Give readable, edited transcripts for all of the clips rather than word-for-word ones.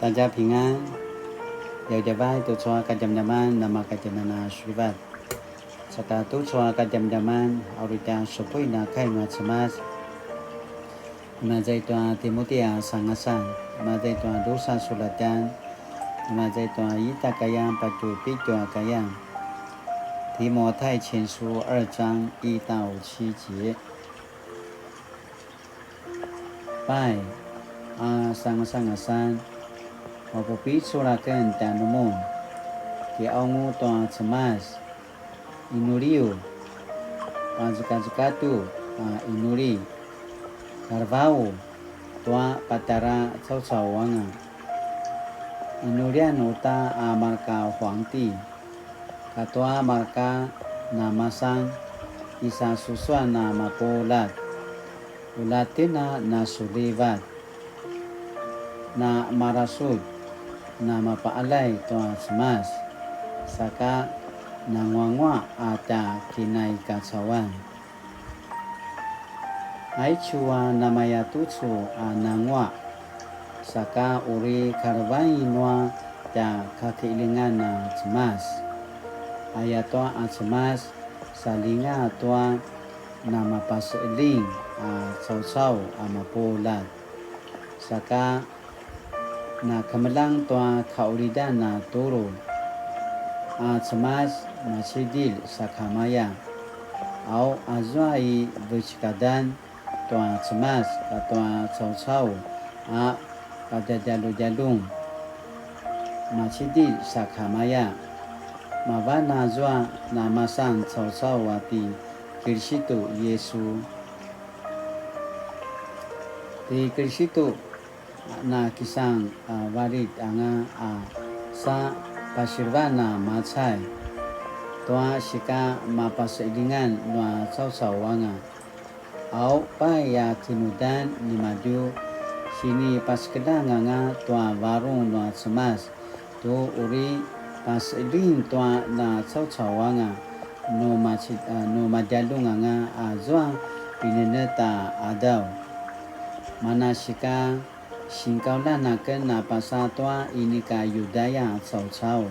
大家平安。Yau jabai tu soa kajam jaman nama kajanana shubat. Saka tu soa kajam jaman aurita sopoi na kai ma semas. Mazai tua Timotia sangasan. Mazai tua dosa sulatan. Mazai tua ita kayang patu pitua kayang. 提摩太前书2章1到7节。拜sangasan mapupi surakan tanumon ki aungu toa cemas inuriu pazukatu inuri karvau toa patara causawanga inurian uta marka huangti katoa marka namasang isa suswan na mapolat ulatina na sulivat na marasud na mapaalay toa semas saka nangwangwa ata kinay kasawan ay chua namaya tutsu nangwa saka uri karbainwa ta kakilingan na semas ayatoa semas salinga toa na mapasiling sausaw mapulat saka na kamalang toa kauridan na turo semas masidil sa kamaya au azwai buchkadan toa semas toa sausaw kadadalu-dalung masidil sa kamaya mabana zwa na masang sausaw ati Kristo Yesu di Kristo na kisang warit anga sa pasirwana macay toa sika mapasailingan na sausawanga au paya tinudan ni madu sini paskadanga nga toa warung na semas to uri pasailing toa na sausawanga no majalunga nga azwa pineneta adaw manasika singkaulan naken na pasatwa ini ka Yudaya sausaw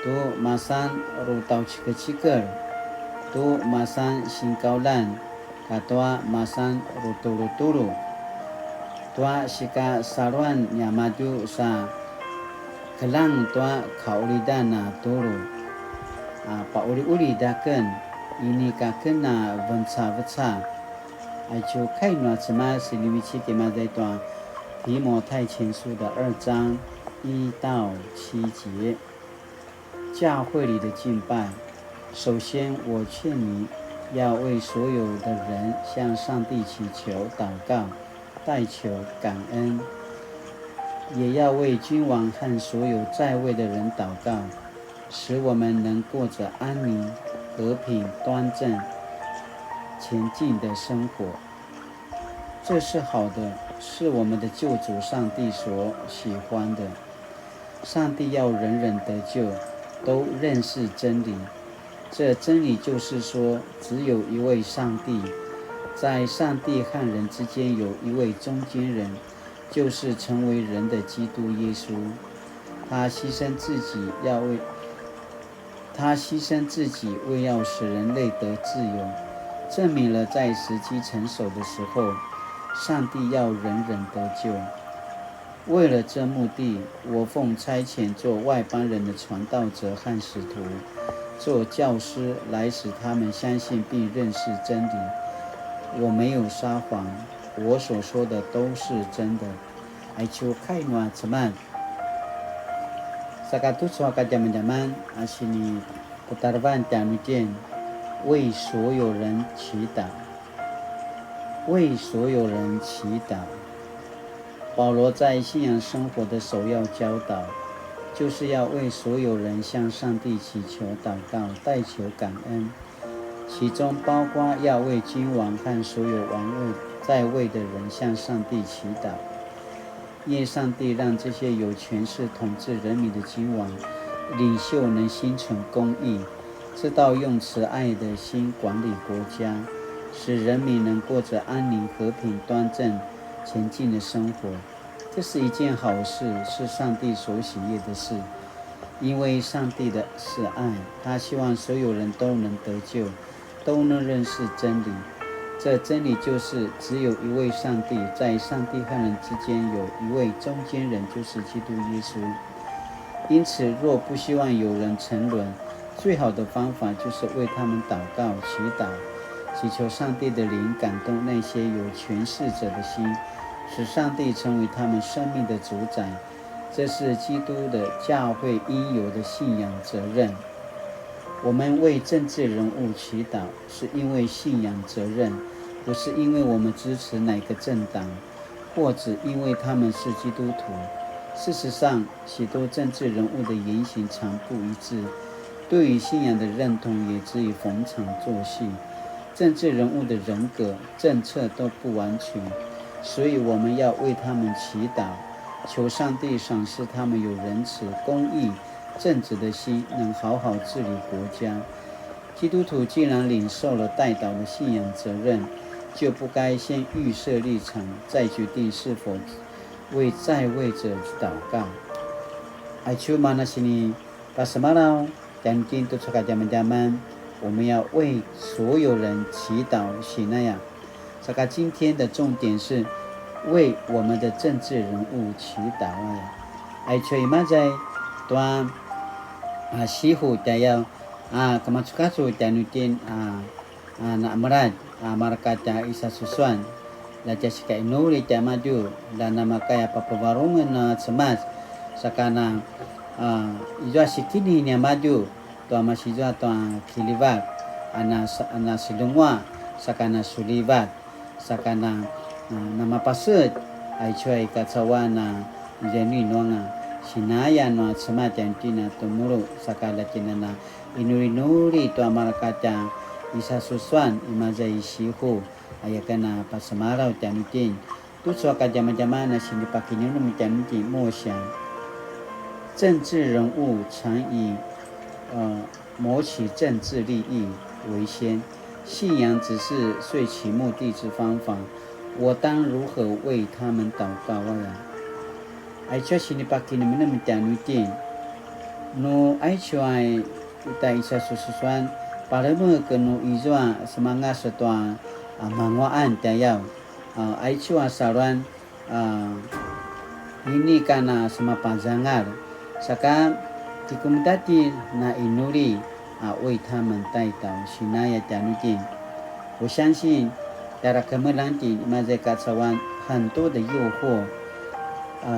tu masan rutau cikar tu masan singkaulan katwa masan ruturu tua sika sarwan nyamadu sa kelang tua kaulidan na turu pauli-uli daken ini kaken na venca-venca ai就开暖什么是里面去给嘛在段提摩太前书的2章1到7节。教会里的敬拜，首先我劝你要为所有的人向上帝祈求祷告，代求感恩，也要为君王和所有在位的人祷告，使我们能过着安宁、和平、端正前进的生活，这是好的，是我们的救主上帝所喜欢的。上帝要人人得救，都认识真理。这真理就是说，只有一位上帝，在上帝和人之间有一位中间人，就是成为人的基督耶稣。他牺牲自己为要使人类得自由，证明了在时机成熟的时候，上帝要人人得救。为了这目的，我奉差遣做外邦人的传道者和使徒，做教师，来使他们相信并认识真理。我没有撒谎，我所说的都是真的。ai cho kai noa ceman sakatu soa kajaman asini putarvan tianujen 为所有人祈祷，为所有人祈祷。保罗在信仰生活的首要教导，就是要为所有人向上帝祈求祷告，代求感恩，其中包括要为君王和所有在位的人向上帝祈祷。愿上帝让这些有权势统治人民的君王、领袖能心存公义，知道用慈爱的心管理国家，使人民能过着安宁、和平、端正、前进的生活。这是一件好事，是上帝所喜悦的事。因为上帝的是爱，他希望所有人都能得救，都能认识真理。这真理就是只有一位上帝，在上帝和人之间有一位中间人，就是基督耶稣。因此，若不希望有人沉沦，最好的方法就是为他们祷告、祈祷，祈求上帝的灵感动那些有权势者的心，使上帝成为他们生命的主宰。这是基督的教会应有的信仰责任。我们为政治人物祈祷，是因为信仰责任，不是因为我们支持哪个政党，或者因为他们是基督徒。事实上，许多政治人物的言行常不一致，对于信仰的认同也只以逢场作戏。政治人物的人格、政策都不完全，所以我们要为他们祈祷，求上帝赏赐他们有仁慈、公义、正直的心，能好好治理国家。基督徒既然领受了代祷的信仰责任，就不该先预设立场，再决定是否为在位者祷告。Aicu mana sini pas semalam dan kintu suka zaman-zaman，我们要为所有人祈祷，喜那样。这个今天的重点是为我们的政治人物祈祷呀。Aicu imazai tuan sihu daya kemasukasu janutin nak merad markata isa susuan laja sika inuri jamaju dan nama kaya papavarungan na semas sakana ijwa sikini ni maju tua masijwa tua kilivat ana silungwa sakana sulivat sakana nama pasut ai choi katsawana jeni nuanga sinaya no semat jantina tumuru sakala kinana inuri tua markata isa susuan imazai sihu ayakana pasamarau janutin tu suaka zaman-zaman na sinipakini no janutin mo想政治人物常以谋取政治利益为先，信仰只是遂其目的之方法。我当如何为他们祷告呀？Aicu sinipakini no janutin no aicu ai ita isa susuan paremu kenu izwa semangat setua manguaan tayau aicu asaran ini kana semapanjangar saka tikumdati na inuri 为他们代祷sinaya janutin。我相信dalam kemelanti mazeka cawan 很多的诱惑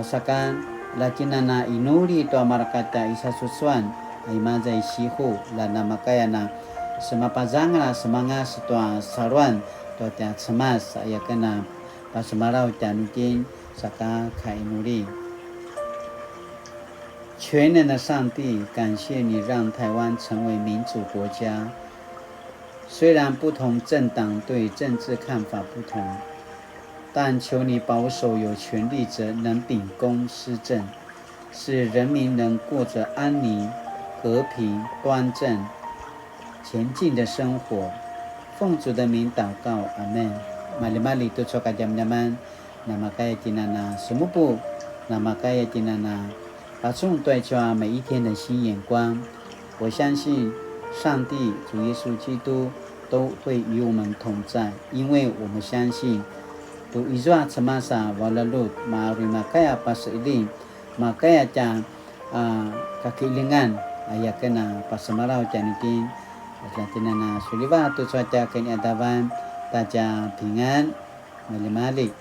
saka lakinana inuri to marakata isa susuan ay mazai sihu lana makayana semapanjangar semangat setua saruan to tia cemas saya kena pasmarau janutin saka kainuri。全能的上帝，感谢你让台湾成为民主国家。虽然不同政党对政治看法不同，但求你保守有权力者能秉公施政，使人民能过着安宁、和平、端正、前进的生活。奉主的名祷告，阿们。Mali-mali tu soka jam-jaman, nama kaya tinana semupu, nama kaya tinana。把众对照每一天的新眼光，我相信上帝、主耶稣基督都会与我们同在，因为我们相信tu izwa semasa walalut ma'ari makaya pasilin makaya cha kakilingan ayakena pasamarau janitin Latinana suliva tu cuaca kini adaban taja pingan malik-malik